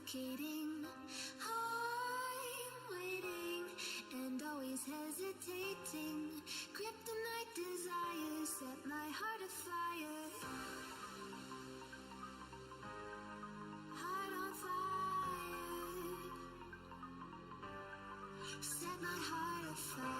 suffocating. I'm waiting and always hesitating. Kryptonite desires set my heart afire. Heart on fire. Set my heart afire.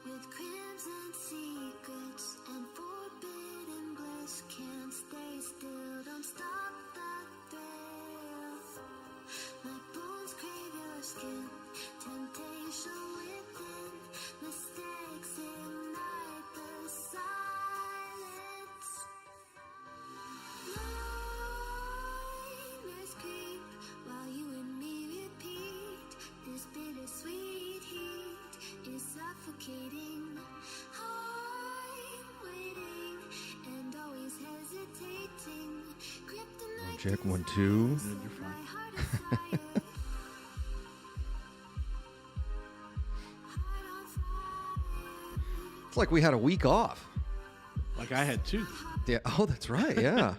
With crimson secrets and forbidden bliss, can't stay still, don't stop that thrill. My bones crave your skin, temptation within, mistakes ignite the silence. Nightmares creep while you and me repeat, this bittersweet heat is suffocating. I'm waiting and always hesitating. Kryptonite Check 1 2. set my heart afire. Heart on fire. It's like we had a week off. Like I had two. Yeah. Oh, that's right. Yeah.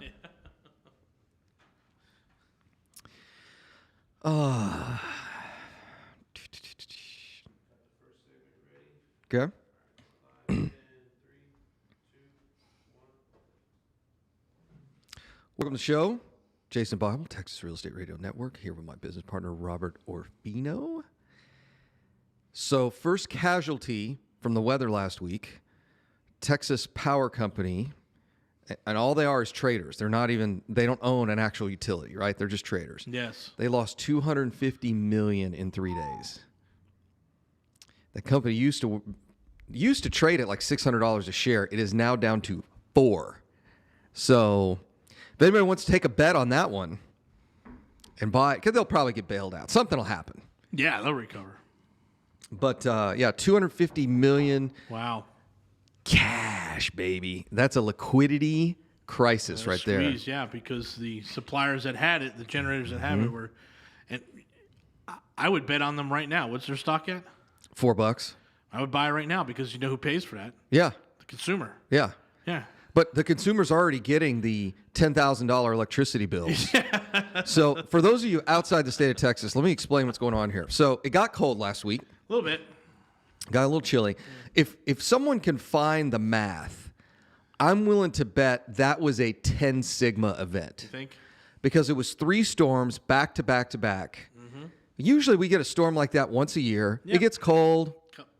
Okay. Welcome to the show. Jason Bible, Texas Real Estate Radio Network, here with my business partner, Robert Orfino. So, first casualty from the weather last week, Texas Power Company, and all they are is traders. They don't own an actual utility, right? They're just traders. Yes. They lost $250 million in 3 days. The company used to trade at like $600 a share. It is now down to $4. So if anybody wants to take a bet on that one and buy it, because they'll probably get bailed out. Something will happen. Yeah, they'll recover. But yeah, $250 million Wow. cash, baby. That's a liquidity crisis right there. Squeeze, yeah, because the suppliers that had it, the generators that have it were, and I would bet on them right now. What's their stock at? $4. I would buy it right now because you know who pays for that? Yeah, The consumer. yeah. Yeah. But the consumer's already getting the $10,000 electricity bills. So for those of you outside the state of Texas, let me explain what's going on here. So it got cold last week. A little bit. Got a little chilly. If someone can find the math, I'm willing to bet that was a 10 sigma event. You think? Because it was 3 storms back to back to back. Usually we get a storm like that once a year. Yep. It gets cold.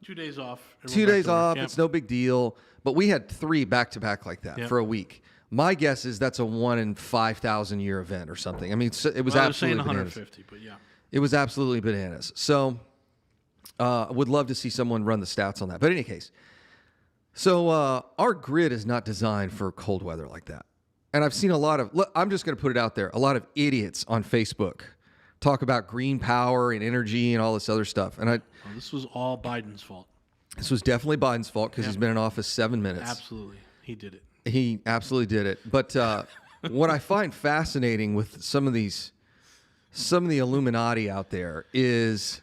2 days off. 2 days off. It's no big deal. But we had 3 back to back like that Yep. for a week. My guess is that's a 1 in 5,000 year event or something. I mean, it was I was saying absolutely bananas. 150, but yeah. It was absolutely bananas. So I would love to see someone run the stats on that. But in any case, so our grid is not designed for cold weather like that. And I've seen a lot of, I'm just going to put it out there, a lot of idiots on Facebook talk about green power and energy and all this other stuff. And Well, this was all Biden's fault. this was definitely Biden's fault because Yep. he's been in office 7 minutes. Absolutely. He did it. He absolutely did it. But what I find fascinating with some of the Illuminati out there is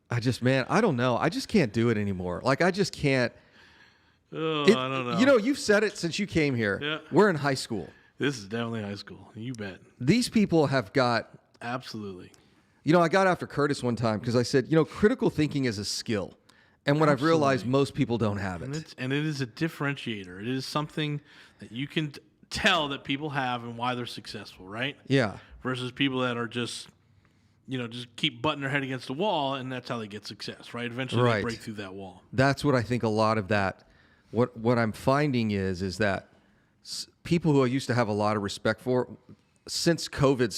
I don't know. I just can't do it anymore. Like, I just can't. Oh, I don't know. You know, you've said it since you came here. Yeah. We're in high school. This is definitely high school. You bet. These people have got, Absolutely. you know, I got after Curtis one time because I said, you know, critical thinking is a skill. And what I've realized, most people don't have it. And it is a differentiator. It is something that you can tell that people have and why they're successful, right? Yeah. Versus people that are just, just keep butting their head against the wall, and that's how they get success, right? Eventually Right. they break through that wall. That's what I think a lot of that what I'm finding is that people who I used to have a lot of respect for, since COVID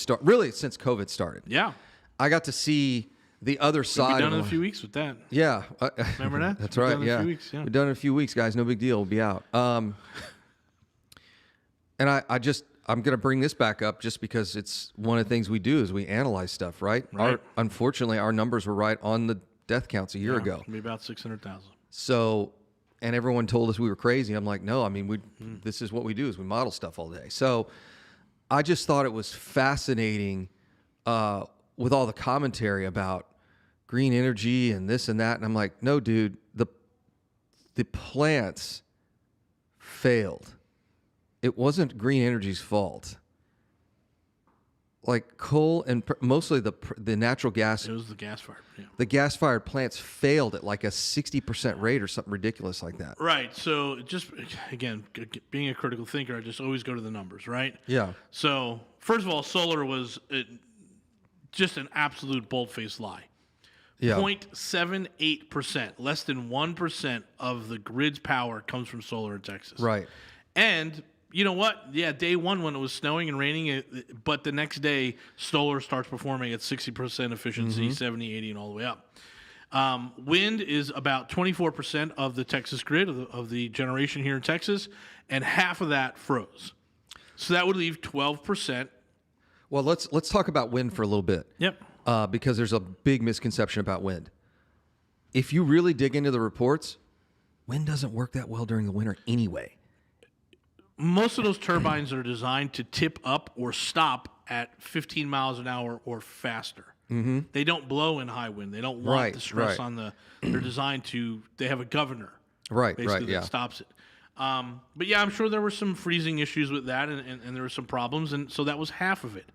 started. Yeah. I got to see the other We'll side. be done in of a few weeks with that. Yeah. Remember that? That's We'll be right. done in a Yeah. few weeks, yeah. We're done in a few weeks, guys. No big deal. We'll be out. And I'm going to bring this back up just because it's one of the things we do is we analyze stuff, right? Right. Unfortunately, our numbers were right on the death counts a year ago. It's gonna be about 600,000. So, and everyone told us we were crazy. I'm like, no, I mean, this is what we do is we model stuff all day. So I just thought it was fascinating with all the commentary about green energy and this and that. And I'm like, no, dude, the plants failed. It wasn't green energy's fault. Like coal and mostly the natural gas. It was the gas fired. Yeah. The gas-fired plants failed at like a 60% rate or something ridiculous like that. Right. So just again, being a critical thinker, I just always go to the numbers, right? Yeah. So first of all, solar was just an absolute bold-faced lie. Yeah. 0.78%, less than 1% of the grid's power comes from solar in Texas. Right. And you know what? Yeah, day one when it was snowing and raining, but the next day solar starts performing at 60% efficiency, 70, 80, and all the way up. Wind is about 24% of the Texas grid, of the generation here in Texas, and half of that froze. So that would leave 12%. Well, let's talk about wind for a little bit. Yep. Because there's a big misconception about wind. If you really dig into the reports, wind doesn't work that well during the winter anyway. Most of those turbines are designed to tip up or stop at 15 miles an hour or faster. Mm-hmm. They don't blow in high wind. They don't want the stress on the. They're designed to. They have a governor. Basically, that stops it. But yeah, I'm sure there were some freezing issues with that, and there were some problems, and so that was half of it.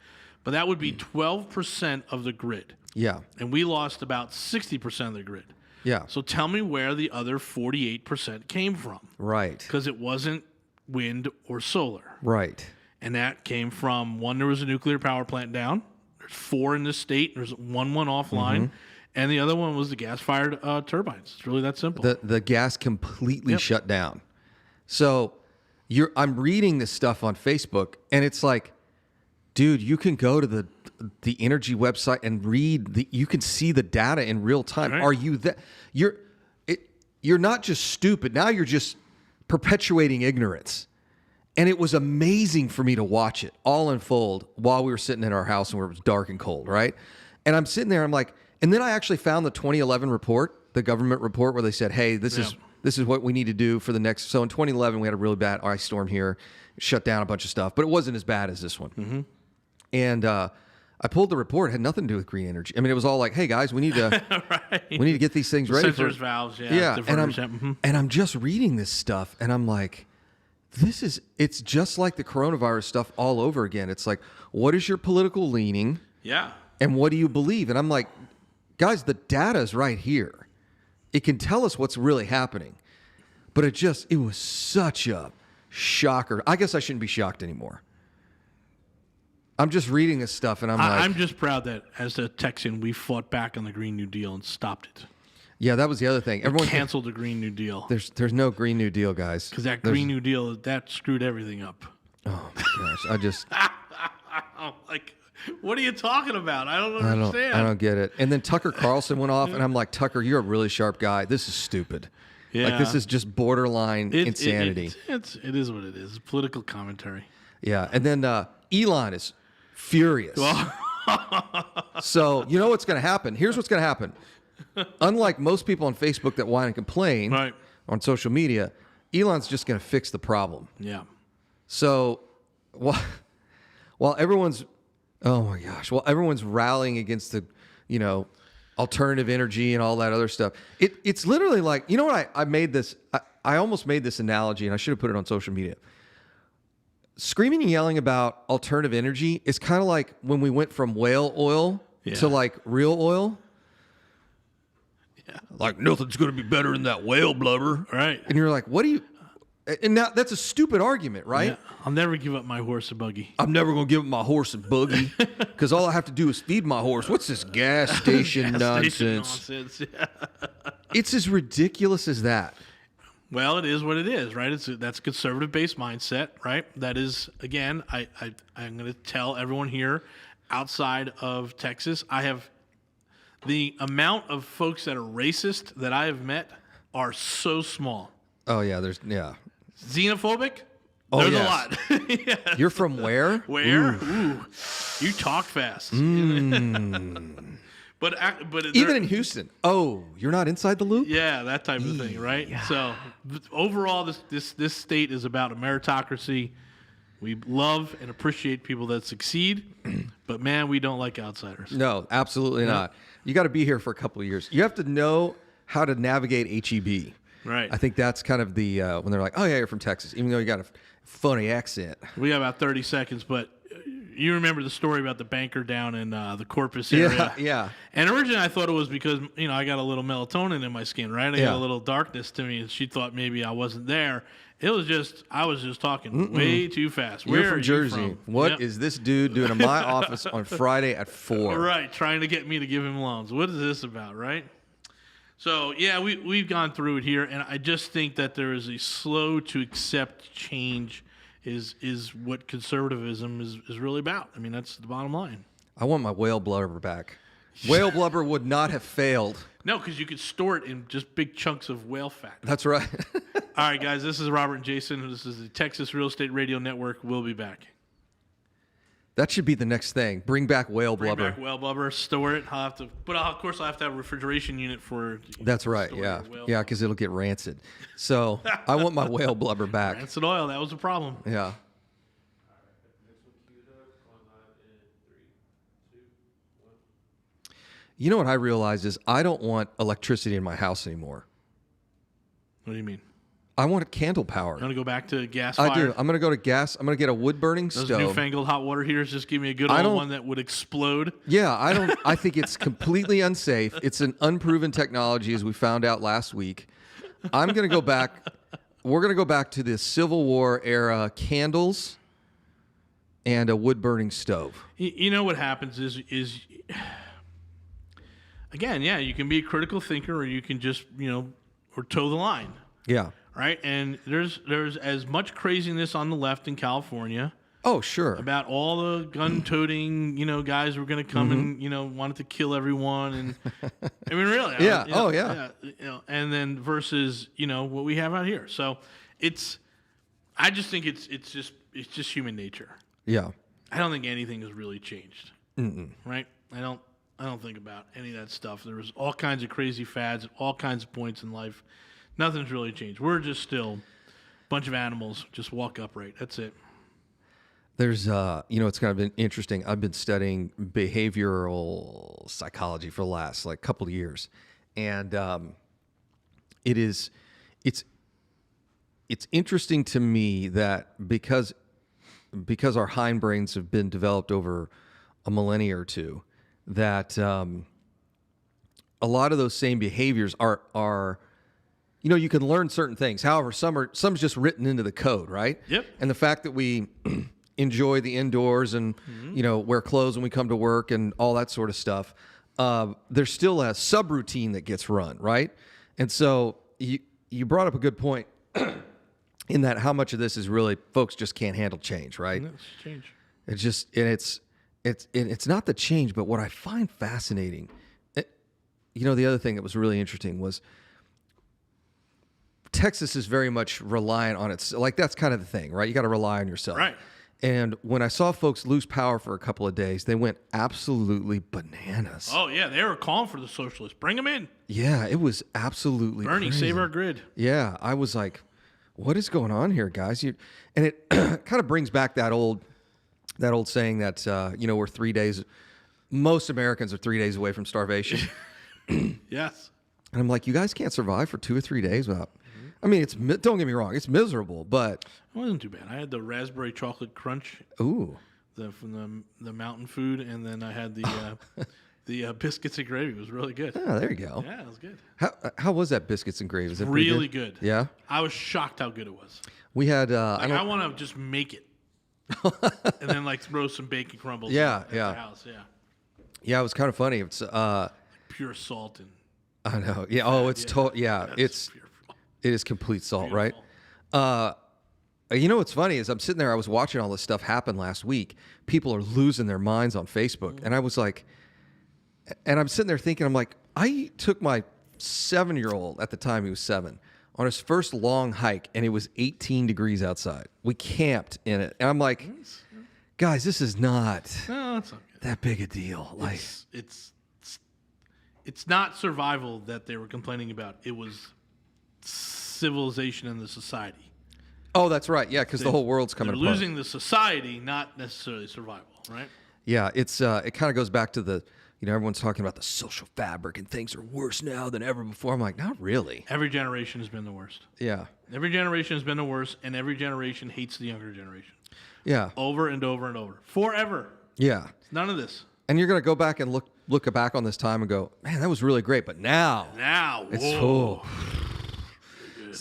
But that would be 12% of the grid. Yeah. And we lost about 60% of the grid. Yeah. So tell me where the other 48% came from. Right. Because it wasn't wind or solar. Right. And that came from, one, there was a nuclear power plant down. There's 4 in the state. There's one offline. And the other one was the gas-fired turbines. It's really that simple. The gas completely shut down. So I'm reading this stuff on Facebook, and it's like, dude, you can go to the energy website and read you can see the data in real time. Right. Are you that you're not just stupid. Now you're just perpetuating ignorance. And it was amazing for me to watch it all unfold while we were sitting in our house and where it was dark and cold, right? And I'm sitting there, I'm like, and then I actually found the 2011 report, the government report, where they said, hey, this is what we need to do for the next. So in 2011, we had a really bad ice storm here, shut down a bunch of stuff, but it wasn't as bad as this one. Mm-hmm. And I pulled the report. It had nothing to do with green energy. I mean, it was all like, hey guys, we need to we need to get these things ready. Sensors, valves, and I'm just reading this stuff, and I'm like, it's just like the coronavirus stuff all over again. It's like, what is your political leaning? Yeah. And what do you believe? And I'm like, guys, the data is right here. It can tell us what's really happening. But it was such a shocker. I guess I shouldn't be shocked anymore. I'm just reading this stuff, and I'm just proud that as a Texan, we fought back on the Green New Deal and stopped it. Yeah, that was the other thing. Everyone canceled the Green New Deal. There's no Green New Deal, guys. Because that Green New Deal, that screwed everything up. Oh, my gosh. I'm like, what are you talking about? I don't understand. I don't get it. And then Tucker Carlson went off, and I'm like, Tucker, you're a really sharp guy. This is stupid. Yeah. Like, this is just borderline insanity. It is what it is. It's political commentary. Yeah. And then Elon is furious. So, you know what's going to happen? Here's what's going to happen. Unlike most people on Facebook that whine and complain on social media, Elon's just going to fix the problem. Yeah. So while everyone's rallying against the, alternative energy and all that other stuff, it's literally like, you know what? I almost made this analogy, and I should have put it on social media. Screaming and yelling about alternative energy is kind of like when we went from whale oil to like real oil. Yeah. Like, nothing's going to be better than that whale blubber. Right. And you're like, what do you... And now that's a stupid argument, right? Yeah. I'll never give up my horse and buggy. I'm never going to give up my horse and buggy because all I have to do is feed my horse. What's this gas station nonsense? Yeah. It's as ridiculous as that. Well, it is what it is, right? That's a conservative-based mindset, right? That is, again, I'm going to tell everyone here outside of Texas, I have the amount of folks that are racist that I have met are so small. Oh, yeah. Xenophobic? Oh, There's yes. a lot. Yeah. You're from where? Where? Ooh. You talk fast. But Even in Houston. Oh, you're not inside the loop? yeah, that type of thing, right? So overall, this state is about a meritocracy. We love and appreciate people that succeed, but man, we don't like outsiders. No, absolutely not. You got to be here for a couple of years. You have to know how to navigate HEB. Right. I think that's kind of the when they're like, "Oh yeah, you're from Texas," even though you got a funny accent. We got about 30 seconds, but you remember the story about the banker down in the Corpus area. Yeah. And originally I thought it was because, I got a little melatonin in my skin, right? I got a little darkness to me, and she thought maybe I wasn't there. It was just, I was just talking way too fast. You're Where from are Jersey. You from? What is this dude doing in my office on Friday at 4? Right, trying to get me to give him loans. What is this about, right? So, yeah, we've gone through it here, and I just think that there is a slow to accept change is what conservatism is really about. I mean, that's the bottom line. I want my whale blubber back. Whale blubber would not have failed. No, because you could store it in just big chunks of whale fat. That's right. All right, guys, this is Robert and Jason. This is the Texas Real Estate Radio Network. We'll be back. That should be the next thing. Bring back whale blubber. Bring back whale blubber, store it. I'll have to, but of course I'll have to have a refrigeration unit for. That's right. Yeah, yeah, because it'll get rancid. So I want my whale blubber back. Rancid oil. That was a problem. Yeah. You know what I realized is I don't want electricity in my house anymore. What do you mean? I want candle power. You want to go back to gas I fire? do. I'm going to go to gas. I'm going to get a wood burning Those stove. newfangled hot water heaters just give me a good old one that would explode. Yeah, I think it's completely unsafe. It's an unproven technology, as we found out last week. I'm going to go back. We're going to go back to the Civil War era candles and a wood burning stove. You know what happens is again, yeah, you can be a critical thinker, or you can just or toe the line. Yeah. Right, and there's as much craziness on the left in California. Oh, sure. About all the gun-toting, guys who were going to come and wanted to kill everyone, and I mean, really, yeah. And then versus what we have out here. So I just think it's just human nature. Yeah. I don't think anything has really changed. Right? I don't think about any of that stuff. There was all kinds of crazy fads at all kinds of points in life. Nothing's really changed. We're just still a bunch of animals, just walk upright. That's it. There's, it's kind of been interesting. I've been studying behavioral psychology for the last couple of years, and it's interesting to me that because our hindbrains have been developed over a millennia or two, that a lot of those same behaviors are. You can learn certain things. However, some's just written into the code, right? Yep. And the fact that we enjoy the indoors and wear clothes when we come to work and all that sort of stuff, there's still a subroutine that gets run, right? And so you brought up a good point in that how much of this is really folks just can't handle change, right? It's change. It's just it's not the change, but what I find fascinating, the other thing that was really interesting was. Texas is very much reliant on its, that's kind of the thing, right? You got to rely on yourself. Right. And when I saw folks lose power for a couple of days, they went absolutely bananas. Oh, yeah. They were calling for the socialists. Bring them in. Yeah, it was absolutely Bernie, crazy. save our grid. Yeah, I was like, what is going on here, guys? And it kind of brings back that old saying that, we're 3 days, most Americans are 3 days away from starvation. Yes. And I'm like, you guys can't survive for 2 or 3 days without... I mean, don't get me wrong, it's miserable, but it wasn't too bad. I had the raspberry chocolate crunch, from the mountain food, and then I had the biscuits and gravy. It was really good. Oh, there you go. Yeah, it was good. How was that biscuits and gravy? Is it really good? Yeah, I was shocked how good it was. We had. I want to just make it, and then throw some bacon crumbles. Yeah, at the house. Yeah, it was kind of funny. It's pure salt and. I know. Yeah. Oh, it's it's pure. It is complete salt, right? You know what's funny is I'm sitting there, I was watching all this stuff happen last week. People are losing their minds on Facebook. And I was like, and I'm sitting there thinking, I'm like, I took my 7-year-old, at the time he was 7, on his first long hike, and it was 18 degrees outside. We camped in it. And I'm like, guys, this is not that big a deal. Like, it's not survival that they were complaining about. It was civilization and the society. Oh, that's right. Yeah, because the whole world's coming apart. Losing the society, not necessarily survival, right? Yeah, it's it kind of goes back to the, everyone's talking about the social fabric and things are worse now than ever before. I'm like, not really. Every generation has been the worst. Yeah. Every generation has been the worst, and every generation hates the younger generation. Yeah. Over and over and over. Forever. Yeah. None of this. And you're going to go back and look back on this time and go, man, that was really great. But now it's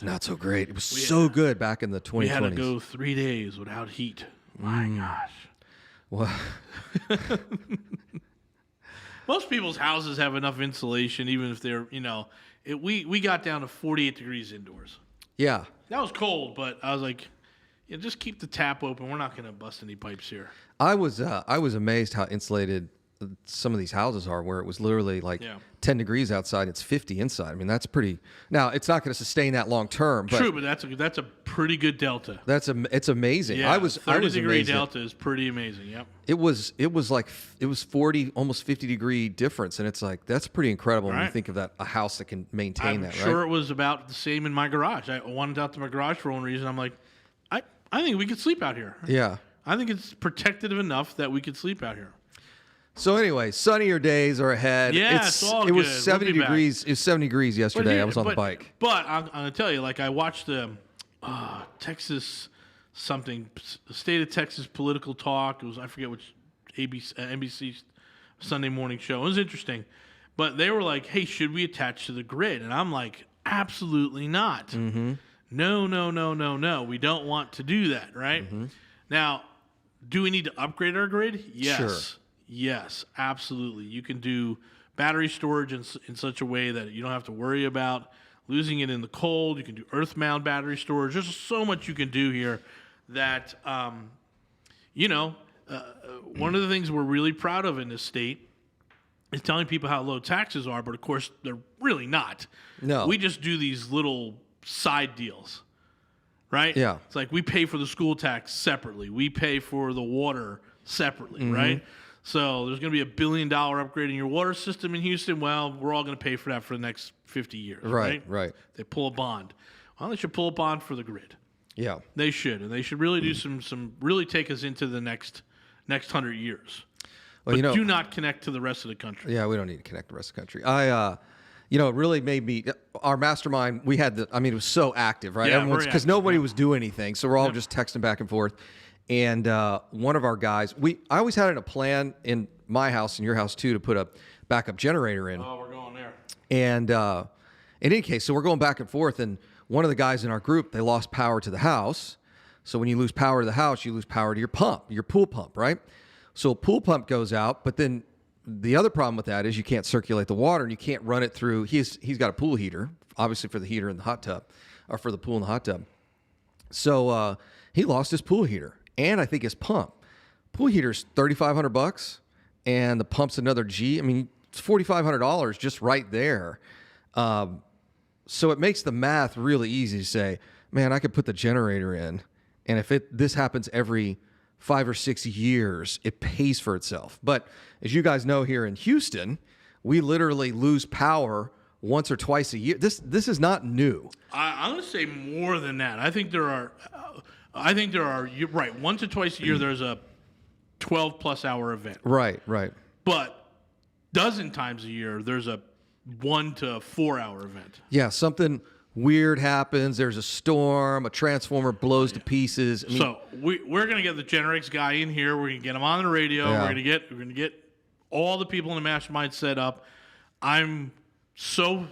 not so great. It was so good back in the 2020s. We had to go 3 days without heat. My gosh. Well, most people's houses have enough insulation, even if they're, we got down to 48 degrees indoors. Yeah. That was cold, but I was like, just keep the tap open. We're not going to bust any pipes here. I was amazed how insulated some of these houses are, where it was literally like 10 degrees outside, it's 50 inside. I mean, that's pretty. Now, it's not going to sustain that long term. But true, but that's a pretty good delta. It's amazing. Yeah, I was 30-degree delta is pretty amazing. Yep. It was 40, almost 50-degree difference, and it's like that's pretty incredible when you think of that, a house that can maintain that. I'm sure it was about the same in my garage. I wanted out to my garage for one reason. I'm like, I think we could sleep out here. Yeah. I think it's protective enough that we could sleep out here. So anyway, sunnier days are ahead. Yeah, it's all it good. was 70 degrees. Back. It was 70 degrees yesterday. I was on the bike. But I'm going to tell you, like I watched the Texas something, the state of Texas political talk. It was, I forget which NBC Sunday morning show. It was interesting. But they were like, hey, should we attach to the grid? And I'm like, absolutely not. Mm-hmm. No. We don't want to do that, right? Mm-hmm. Now, do we need to upgrade our grid? Yes. Sure. Yes, absolutely. You can do battery storage in such a way that you don't have to worry about losing it in the cold. You can do earth-mount battery storage. There's so much you can do here that, one of the things we're really proud of in this state is telling people how low taxes are, but of course they're really not. No. We just do these little side deals, right? Yeah. It's like we pay for the school tax separately. We pay for the water separately, right? So there's going to be $1 billion upgrade in your water system in Houston. Well, we're all going to pay for that for the next 50 years, right? Right. They pull a bond. Well, they should pull a bond for the grid. Yeah. They should, and they should really do some really take us into the next 100 years. Well, but do not connect to the rest of the country. Yeah, we don't need to connect the rest of the country. It really made me, our mastermind, it was so active, right? Yeah, because nobody was doing anything. So we're all just texting back and forth. And one of our guys, I always had a plan in my house and your house too to put a backup generator in. Oh, we're going there. And in any case, so we're going back and forth. And one of the guys in our group, they lost power to the house. So when you lose power to the house, you lose power to your pump, your pool pump, right? So a pool pump goes out, but then the other problem with that is you can't circulate the water and you can't run it through. He's got a pool heater, obviously for the heater in the hot tub, or for the pool in the hot tub. So he lost his pool heater. And I think his pump. Pool heater's $3,500, and the pump's another G. I mean, it's $4,500 just right there. So it makes the math really easy to say, man, I could put the generator in, and if this happens every 5 or 6 years, it pays for itself. But as you guys know, here in Houston, we literally lose power once or twice a year. This is not new. I'm going to say more than that. I think there are. You're right. Once or twice a year, there's a 12-plus hour event. Right. But dozen times a year, there's a 1 to 4 hour event. Yeah, something weird happens. There's a storm. A transformer blows to pieces. So we're going to get the Generix guy in here. We're going to get him on the radio. Yeah. We're going to get all the people in the mastermind set up. I'm so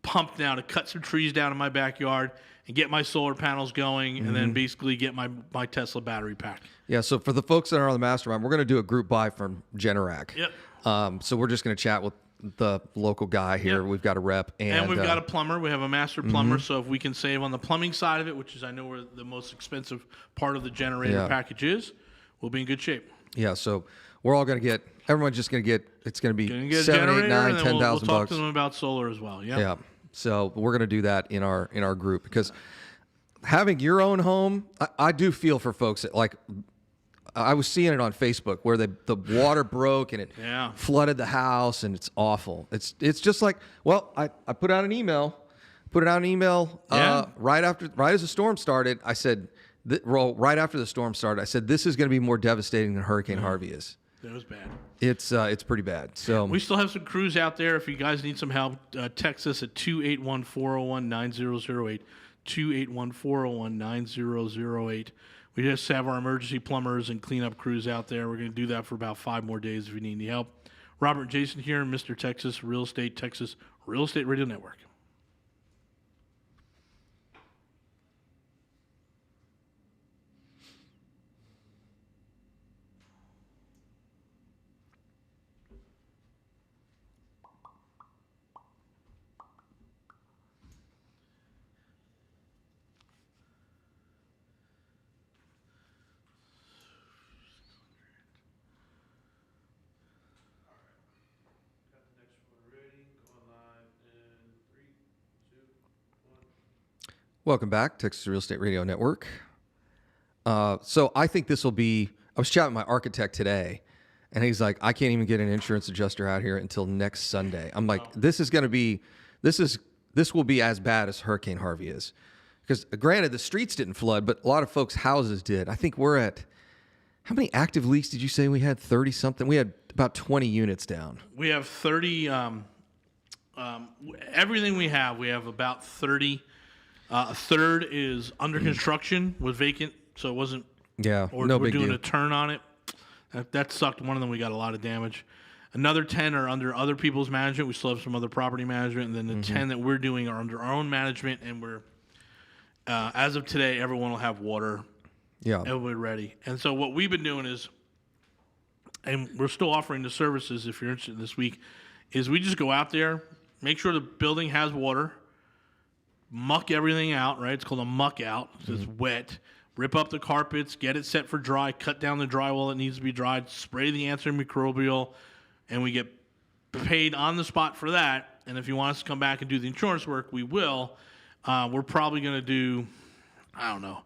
pumped now to cut some trees down in my backyard and get my solar panels going, and then basically get my Tesla battery pack. Yeah, so for the folks that are on the mastermind, we're going to do a group buy from Generac. Yep. So we're just going to chat with the local guy here. Yep. We've got a rep. And we've got a plumber. We have a master plumber. So if we can save on the plumbing side of it, which is I know where the most expensive part of the generator package is, we'll be in good shape. Yeah, so we're all going to get, everyone's just going to get, it's going to be Gonna get $7,000, $8,000, $9,000, $10,000 we'll talk bucks. to them about solar as well. Yep. Yeah. So we're going to do that in our group because having your own home, I do feel for folks that like, I was seeing it on Facebook where the water broke and it flooded the house and it's awful. It's just like, well, I put out an email, right as the storm started. I said, right after the storm started, I said, this is going to be more devastating than Hurricane Harvey is. It was bad. It's pretty bad. So we still have some crews out there. If you guys need some help, text us at 281-401-9008, 281-401-9008. We just have our emergency plumbers and cleanup crews out there. We're going to do that for about 5 more days if you need any help. Robert and Jason here, Mr. Texas Real Estate Radio Network. welcome back, Texas Real Estate Radio Network. So I think this will be, I was chatting with my architect today, and he's like, I can't even get an insurance adjuster out here until next Sunday. I'm like, this will be as bad as Hurricane Harvey is. Because granted, the streets didn't flood, but a lot of folks' houses did. I think we're at, how many active leaks did you say we had? 30 something? We had about 20 units down. We have 30, everything we have about 30. A third is under construction, was vacant, so it wasn't. Yeah, or no we're big doing deal. a turn on it. That sucked. One of them we got a lot of damage. Another 10 are under other people's management. We still have some other property management, and then the 10 that we're doing are under our own management. And we're, as of today, everyone will have water. Yeah, everybody ready. And so what we've been doing is, and we're still offering the services if you're interested this week, is we just go out there, make sure the building has water. Muck everything out, right? It's called a muck out. It's wet. Rip up the carpets, get it set for dry, cut down the drywall that needs to be dried, spray the antimicrobial, and we get paid on the spot for that. And if you want us to come back and do the insurance work, we will. We're probably going to do, I don't know,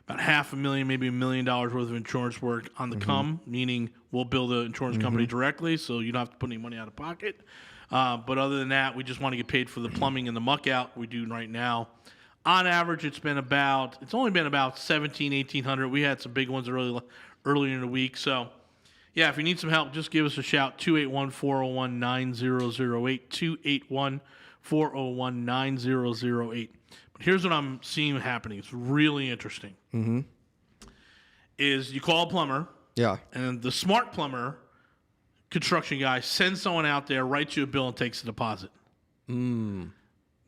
about $500,000, maybe $1 million worth of insurance work on the come, meaning we'll bill the insurance company directly, so you don't have to put any money out of pocket. But other than that, we just want to get paid for the plumbing and the muck out we do right now. On average, it's only been about $1,700-$1,800. We had some big ones earlier in the week. So, yeah, if you need some help, just give us a shout, 281-401-9008, 281-401-9008. But here's what I'm seeing happening. It's really interesting. Is you call a plumber. Yeah. And the smart plumber, construction guy, sends someone out there, writes you a bill, and takes a deposit. Then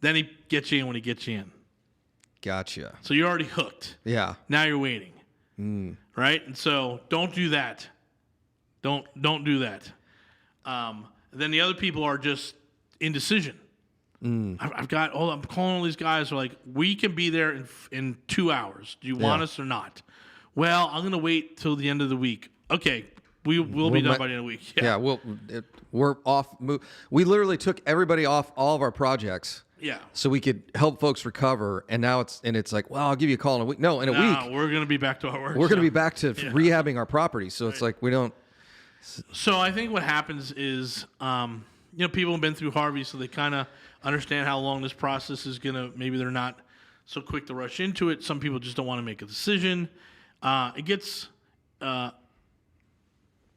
he gets you in when he gets you in. Gotcha. So you're already hooked. Yeah. Now you're waiting. Right? And so don't do that. Don't do that. Then the other people are just indecision. I'm calling all these guys who are like, we can be there in 2 hours. Do you want us or not? Well, I'm going to wait till the end of the week. Okay. We'll be done by the end of the week. Yeah, we're off. We literally took everybody off all of our projects. Yeah. So we could help folks recover, and now it's like, well, I'll give you a call in a week. No, in a week we're going to be back to our work. We're going to be back to rehabbing our property. So it's like we don't. So I think what happens is, people have been through Harvey, so they kind of understand how long this process is going to. Maybe they're not so quick to rush into it. Some people just don't want to make a decision.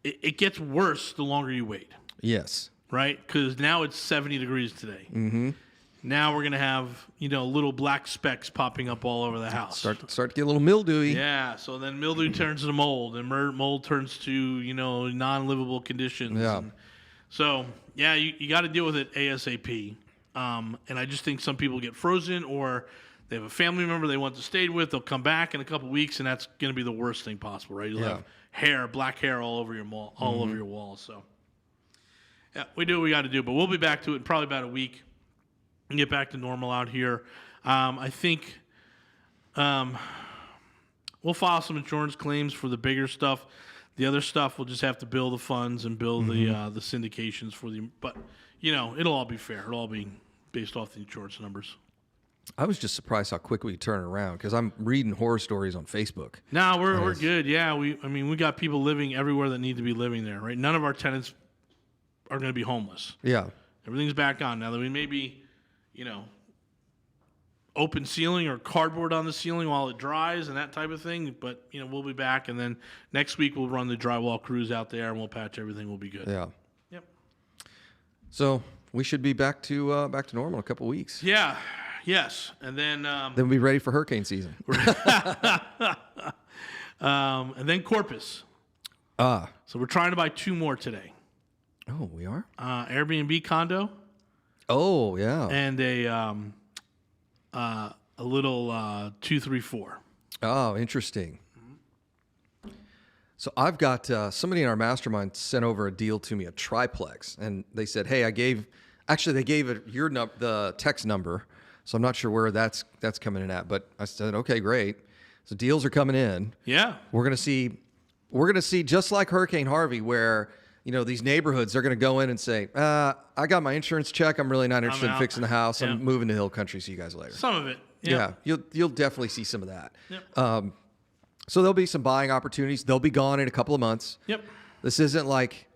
It gets worse the longer you wait. Yes. Right? Because now it's 70 degrees today. Now we're going to have, little black specks popping up all over the house. Start to get a little mildewy. Yeah, so then mildew turns to mold, and mold turns to, non-livable conditions. Yeah. And so, yeah, you got to deal with it ASAP. And I just think some people get frozen, or they have a family member they want to stay with. They'll come back in a couple weeks, and that's going to be the worst thing possible, right? You'll have black hair all over your over your walls. So, Yeah, we do what we got to do, but we'll be back to it in probably about a week and get back to normal out here. I think we'll file some insurance claims for the bigger stuff. The other stuff, we'll just have to bill the funds and bill the syndications for the. But it'll all be fair. It'll all be based off the insurance numbers. I was just surprised how quick we turn it around because I'm reading horror stories on Facebook. No, we're good. Yeah, we got people living everywhere that need to be living there. Right, none of our tenants are going to be homeless. Yeah, everything's back on now. That we may be, open ceiling or cardboard on the ceiling while it dries and that type of thing. But we'll be back, and then next week we'll run the drywall crews out there and we'll patch everything. We'll be good. Yeah. Yep. So we should be back to normal in a couple weeks. Yeah. Yes, and then we'll be ready for hurricane season. And then Corpus. So we're trying to buy 2 more today. Oh, we are? Airbnb condo. Oh, yeah. And a little 234. Oh, interesting. So I've got somebody in our mastermind sent over a deal to me, a triplex, and they said, "Hey, they gave the text number, so I'm not sure where that's coming in at." But I said, "Okay, great." So deals are coming in. Yeah, we're gonna see just like Hurricane Harvey, where these neighborhoods are gonna go in and say, "I got my insurance check. I'm really not interested in fixing the house. I'm moving to Hill Country. See you guys later." Some of it. Yeah, you'll definitely see some of that. Yep. So there'll be some buying opportunities. They'll be gone in a couple of months. Yep. This isn't like,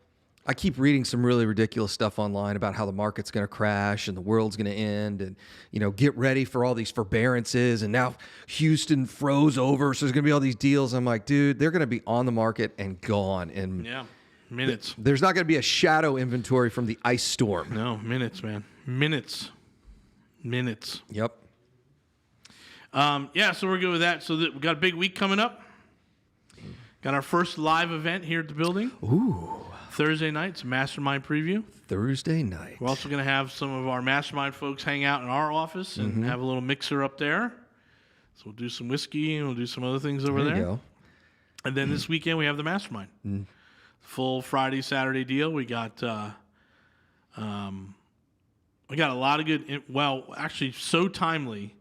I keep reading some really ridiculous stuff online about how the market's going to crash and the world's going to end and, get ready for all these forbearances. And now Houston froze over, so there's going to be all these deals. I'm like, dude, they're going to be on the market and gone in minutes. There's not going to be a shadow inventory from the ice storm. No, minutes, man. Minutes. Yep. So we're good with that. So we got a big week coming up. Got our first live event here at the building. Ooh. Thursday night, it's a mastermind preview. Thursday night. We're also going to have some of our mastermind folks hang out in our office and have a little mixer up there. So we'll do some whiskey and we'll do some other things over there. You go. And then this weekend we have the mastermind. Full Friday, Saturday deal. We got a lot of good. Actually, so timely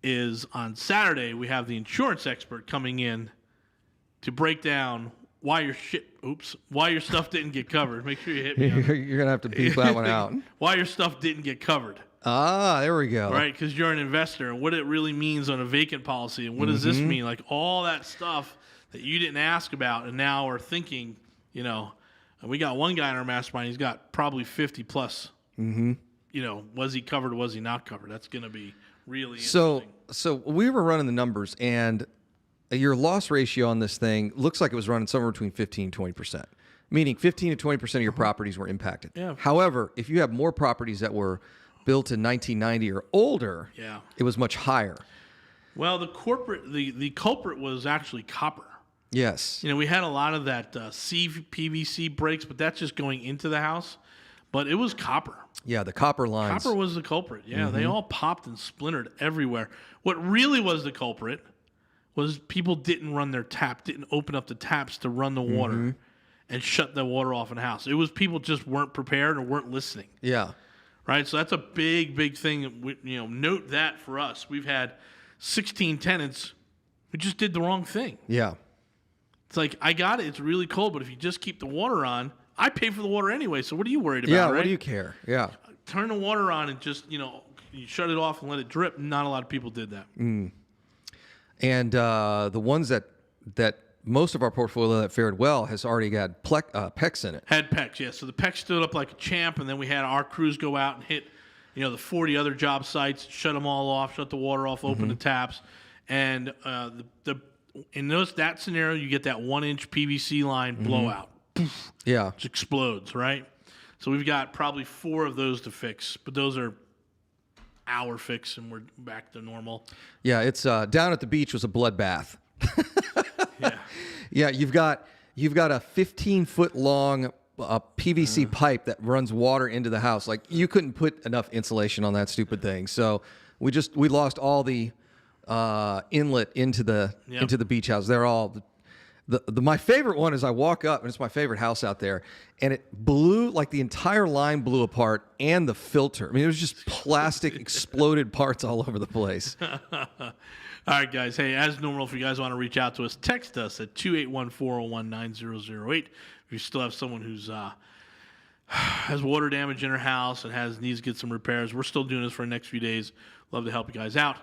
is on Saturday we have the insurance expert coming in to break down why your stuff didn't get covered. Make sure you hit me on that. You're going to have to beep that one out. Why your stuff didn't get covered. Ah, there we go. Right, because you're an investor, and what it really means on a vacant policy, and what does this mean? Like all that stuff that you didn't ask about and now are thinking, and we got one guy in our mastermind, he's got probably 50 plus. Was he covered or was he not covered? That's going to be really interesting. So we were running the numbers, and your loss ratio on this thing looks like it was running somewhere between 15 and 20%, meaning 15 to 20% of your properties were impacted. Yeah. However, if you have more properties that were built in 1990 or older, it was much higher. Well, the culprit was actually copper. Yes. We had a lot of that PVC breaks, but that's just going into the house. But it was copper. Yeah, the copper lines. Copper was the culprit. Yeah, they all popped and splintered everywhere. What really was the culprit was people didn't run their tap, didn't open up the taps to run the water and shut the water off in the house. It was people just weren't prepared or weren't listening. Yeah. Right? So that's a big, big thing. Note that for us. We've had 16 tenants who just did the wrong thing. Yeah. It's like, I got it. It's really cold, but if you just keep the water on, I pay for the water anyway, so what are you worried about, right? What do you care? Yeah. Turn the water on and just, you shut it off and let it drip. Not a lot of people did that. And the ones that most of our portfolio that fared well has already got PECs in it. Had PECs, yeah. So the PEC stood up like a champ, and then we had our crews go out and hit, the 40 other job sites, shut them all off, shut the water off, open the taps. And in that scenario, you get that 1-inch PVC line blowout. Poof, yeah. It explodes, right? So we've got probably 4 of those to fix, but those are hour fix, and we're back to normal. Yeah, it's down at the beach was a bloodbath. Yeah. Yeah, you've got a 15-foot long PVC pipe that runs water into the house. Like, you couldn't put enough insulation on that stupid thing. So we lost all the inlet into the beach house. My favorite one is I walk up, and it's my favorite house out there, and it blew, like the entire line blew apart, and the filter. I mean, it was just plastic exploded parts all over the place. All right, guys. Hey, as normal, if you guys want to reach out to us, text us at 281-401-9008. If you still have someone who's has water damage in her house and needs to get some repairs, we're still doing this for the next few days. Love to help you guys out.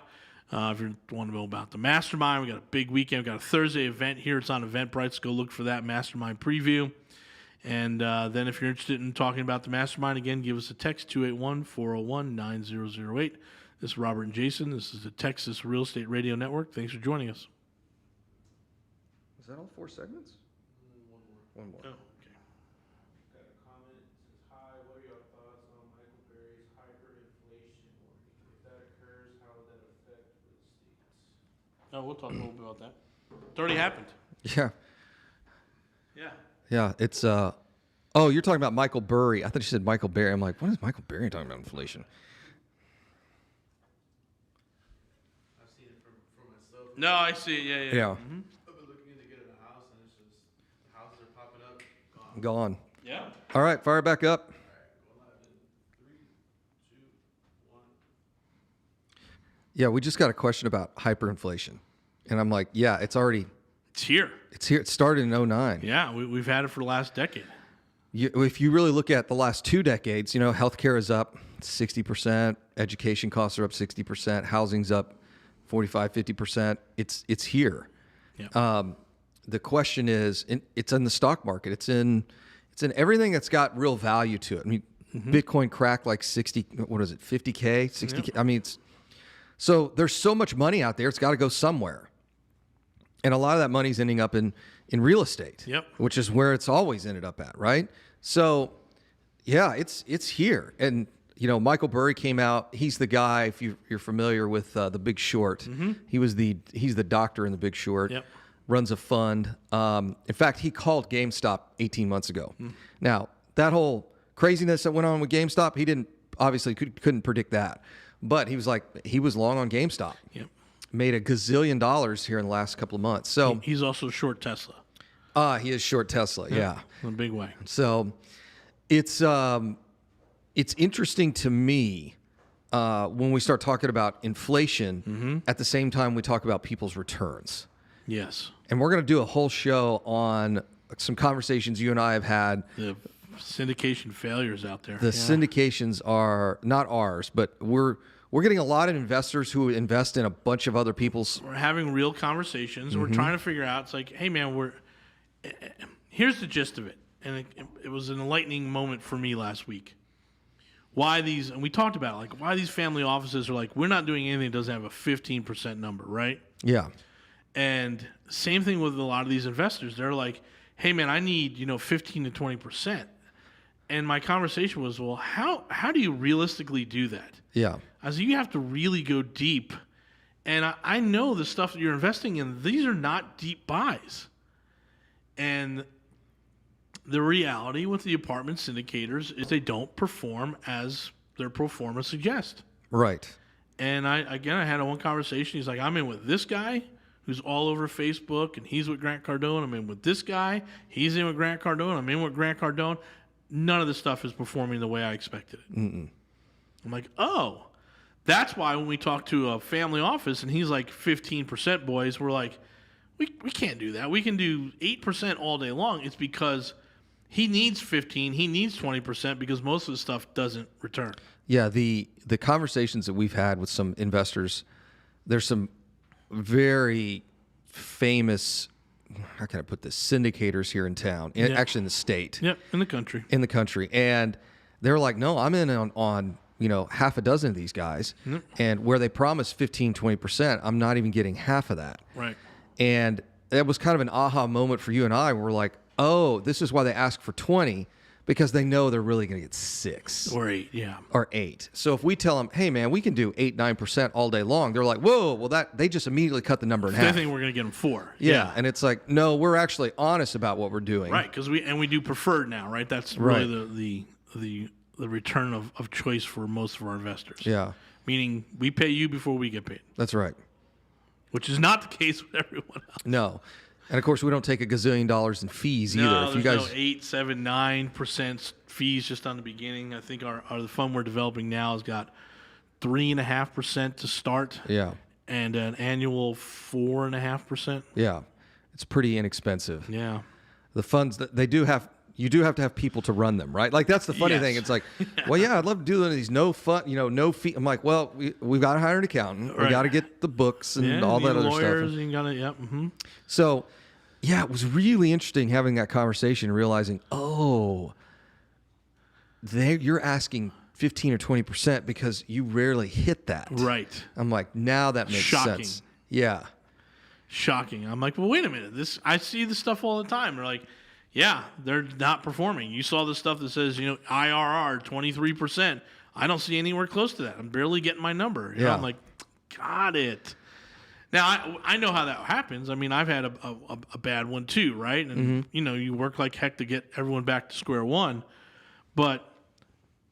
If you want to know about the Mastermind, we got a big weekend. We got a Thursday event here. It's on Eventbrite, so go look for that Mastermind preview. And then if you're interested in talking about the Mastermind, again, give us a text, 281-401-9008. This is Robert and Jason. This is the Texas Real Estate Radio Network. Thanks for joining us. Is that all 4 segments? One more. Oh, okay. Got a comment. It says, hi, what are your thoughts on Michael Berry's hyperinflation warning? If that occurs, how would that affect real estate? Oh, we'll talk a little bit about that. It already happened. Yeah. Yeah. Yeah, it's oh, you're talking about Michael Burry. I thought you said Michael Berry. I'm like, what is Michael Berry talking about inflation? I've seen it from myself. No, I see it. Yeah. Yeah. Mm-hmm. I've been looking into getting a house, and it's just the houses are popping up, gone. Gone. Yeah. All right, fire it back up. All right, go live in 3, 2, 1. Yeah, we just got a question about hyperinflation. And I'm like, yeah, it's already, It's here. it's here. It started in 09. Yeah, we've had it for the last decade. If you really look at the last 2 decades, healthcare is up 60%, education costs are up 60%, housing's up 45, 50%. It's here. Yeah. The question is, it's in the stock market. It's in everything that's got real value to it. I mean, Bitcoin cracked like 60, what is it, 50K, 60K? I mean, so there's so much money out there, it's got to go somewhere. And a lot of that money's ending up in real estate, Yep. which is where it's always ended up at, right? So, yeah, it's here. And, Michael Burry came out. He's the guy, if you're familiar with The Big Short. Mm-hmm. He's the doctor in The Big Short. Yep. Runs a fund. In fact, he called GameStop 18 months ago. Now, that whole craziness that went on with GameStop, he couldn't predict that. But he was long on GameStop. Yep. Made $1 gazillion here in the last couple of months. So He's also short Tesla he is short Tesla. Yeah. in a big way. So it's interesting to me when we start talking about inflation at the same time we talk about people's returns. Yes. And we're going to do a whole show on some conversations you and I have had. The syndication failures out there. The syndications are not ours, but we're getting a lot of investors who invest in a bunch of other people's. We're having real conversations. We're trying to figure out. It's like, hey, man, here's the gist of it. And it was an enlightening moment for me last week. And we talked about it, like why these family offices are like, we're not doing anything that doesn't have a 15% number, right? Yeah. And same thing with a lot of these investors. They're like, hey, man, I need, 15 to 20%. And my conversation was, well, how do you realistically do that? Yeah. I said, you have to really go deep. And I know the stuff that you're investing in, these are not deep buys. And the reality with the apartment syndicators is they don't perform as their pro forma suggest. Right. And I had one conversation. He's like, I'm in with this guy who's all over Facebook, and he's with Grant Cardone. I'm in with this guy. He's in with Grant Cardone. I'm in with Grant Cardone. None of this stuff is performing the way I expected it. I'm like, oh, that's why when we talk to a family office and he's like 15% boys, we're like, we can't do that. We can do 8% all day long. It's because he needs 15, he needs 20% because most of the stuff doesn't return. Yeah, the conversations that we've had with some investors, there's some very famous, how can I put this, syndicators here in town, actually in the state. Yep, in the country. And they're like, no, I'm in on half a dozen of these guys. And where they promise 15, 20%, I'm not even getting half of that. Right. And that was kind of an aha moment for you and I, where we're like, oh, this is why they ask for 20, because they know they're really going to get 6 or 8, yeah, or 8. So if we tell them, hey man, we can do 8, 9% all day long, they're like, whoa, well they just immediately cut the number in half. They think we're going to get them 4. Yeah, and it's like, no, we're actually honest about what we're doing. Right, because we do preferred now, right? That's really the return of choice for most of our investors. Yeah, meaning we pay you before we get paid. that's right. Which is not the case with everyone else. No. And of course, we don't take a gazillion dollars in fees either. No, If you there's guys, no 8, 7, 9% fees just on the beginning. I think our the fund we're developing now has got 3.5% to start. yeah, And an annual 4.5%. yeah, it's pretty inexpensive. Yeah. The funds that they do have, you do have to have people to run them, right? Like that's the funny Yes. thing. It's like, well, yeah, I'd love to do these no fun, no fee. I'm like, well, we've got to hire an accountant. We Right. got to get the books and all that other lawyers, stuff. You gotta, yep. Mm-hmm. So, yeah, it was really interesting having that conversation and realizing, you're asking 15 or 20% because you rarely hit that. Right. I'm like, now that makes Shocking. sense. Yeah. Shocking. I'm like, well, wait a minute. I see this stuff all the time. They're like, yeah, they're not performing. You saw the stuff that says, IRR 23%. I don't see anywhere close to that. I'm barely getting my number. Yeah. I'm like, got it. Now, I know how that happens. I mean, I've had a bad one too, right? And, you work like heck to get everyone back to square one. But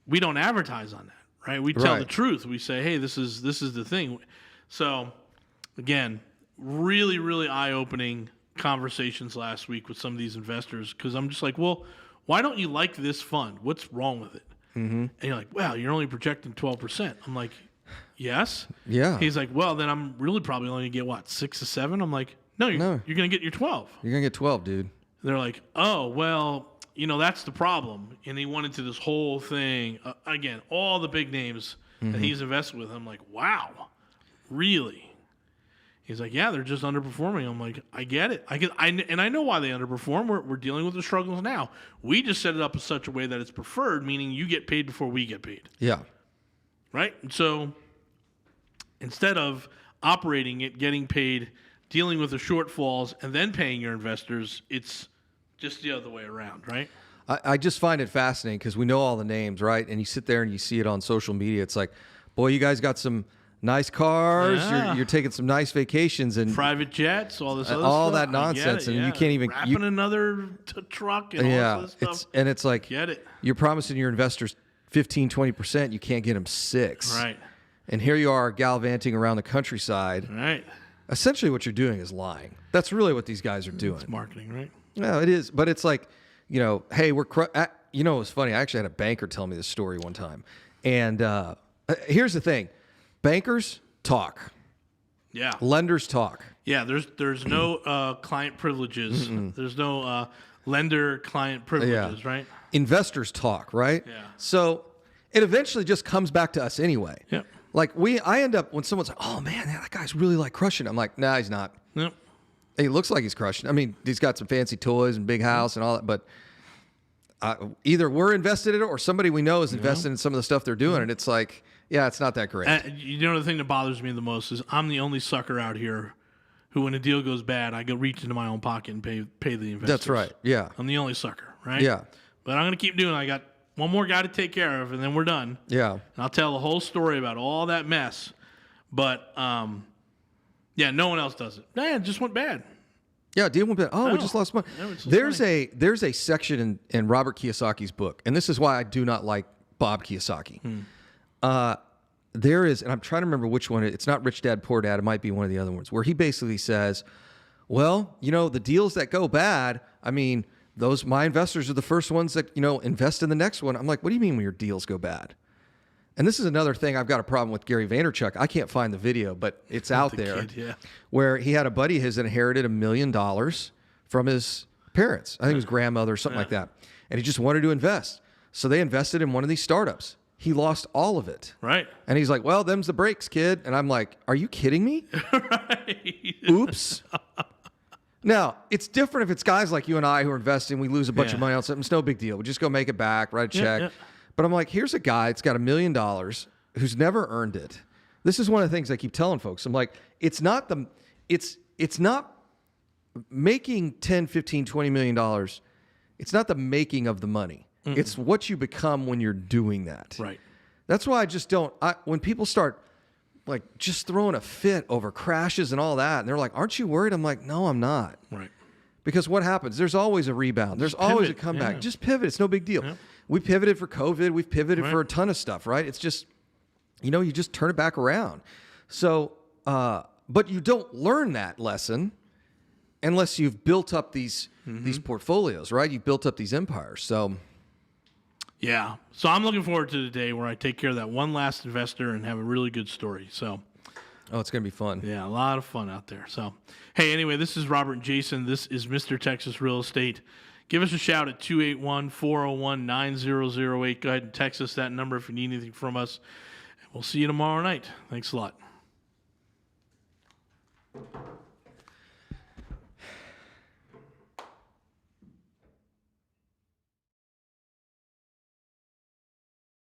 we don't advertise on that, right? We tell Right. the truth. We say, hey, this is the thing. So, again, really, really eye-opening conversations last week with some of these investors because I'm just like, well, why don't you like this fund? What's wrong with it? Mm-hmm. And you're like, well, you're only projecting 12%. I'm like, yes. Yeah. He's like, well, then I'm really probably only going to get, 6 to 7? I'm like, no, you're going to get your 12. You're going to get 12, dude. They're like, oh, well, that's the problem. And he went into this whole thing. Again, all the big names that he's invested with. I'm like, wow, really? He's like, yeah, they're just underperforming. I'm like, I get it. And I know why they underperform. We're dealing with the struggles now. We just set it up in such a way that it's preferred, meaning you get paid before we get paid. Yeah. Right? And so instead of operating it, getting paid, dealing with the shortfalls, and then paying your investors, it's just the other way around, right? I just find it fascinating because we know all the names, right? And you sit there and you see it on social media. It's like, boy, you guys got some nice cars. Yeah. You're taking some nice vacations and Private jets, all this other all stuff. that nonsense, I get it, and you can't even wrapping another truck and all this other stuff. It's like Get it. you're promising your investors 15, 20%. You can't get them 6. Right. And here you are gallivanting around the countryside. Right. Essentially, what you're doing is lying. That's really what these guys are doing. It's marketing, right? No, it is, but it's like, hey, it was funny. I actually had a banker tell me this story one time, and here's the thing: bankers talk, Yeah. lenders talk. Yeah, there's no client privileges. There's no lender-client privileges, right? Investors talk, right? Yeah. So it eventually just comes back to us anyway. Yep. Like I end up when someone's like, "Oh man, that guy's really like crushing it." I'm like, "Nah, he's not. Yep. He looks like he's crushing. I mean, he's got some fancy toys and big house and all that, but either we're invested in it or somebody we know is invested in some of the stuff they're doing, and it's like, yeah, it's not that great." The thing that bothers me the most is I'm the only sucker out here who, when a deal goes bad, I go reach into my own pocket and pay the investors. That's right. Yeah. I'm the only sucker, right? Yeah. But I'm going to keep doing it. I got one more guy to take care of, and then we're done. Yeah. And I'll tell the whole story about all that mess. But, yeah, no one else does it. It just went bad. Yeah, deal with it. Oh, we No. just lost money. No, it's just There's a section in Robert Kiyosaki's book, and this is why I do not like Bob Kiyosaki. There is, and I'm trying to remember which one. It's not Rich Dad Poor Dad. It might be one of the other ones where he basically says, "Well, the deals that go bad. I mean, my investors are the first ones that invest in the next one." I'm like, "What do you mean when your deals go bad?" And this is another thing I've got a problem with Gary Vaynerchuk. I can't find the video, but it's out there. Kid, yeah. Where he had a buddy of his that inherited $1 million from his parents. I think it was grandmother or something like that. And he just wanted to invest. So they invested in one of these startups. He lost all of it. Right. And he's like, "Well, them's the breaks, kid." And I'm like, "Are you kidding me?" Right. Oops. Now, it's different if it's guys like you and I who are investing. We lose a bunch of money on something. It's no big deal. We just go make it back, write a check. Yeah. But I'm like, here's a guy that's got $1 million who's never earned it. This is one of the things I keep telling folks. I'm like, it's not making 10, 15, $20 million. It's not the making of the money. It's what you become when you're doing that. Right. That's why I just don't. When people start like just throwing a fit over crashes and all that, and they're like, "Aren't you worried?" I'm like, "No, I'm not." Right. Because what happens? There's always a rebound. There's always a pivot, comeback. yeah. Just pivot. It's no big deal. Yeah. We pivoted for COVID. We've pivoted Right. for a ton of stuff, right? It's just, you just turn it back around. So, but you don't learn that lesson unless you've built up these portfolios, right? You've built up these empires. So Yeah. So I'm looking forward to the day where I take care of that one last investor and have a really good story. So, it's going to be fun. yeah, a lot of fun out there. So, hey, anyway, this is Robert and Jason. This is Mr. Texas Real Estate. Give us a shout at 281-401-9008. Go ahead and text us that number if you need anything from us. And we'll see you tomorrow night. Thanks a lot.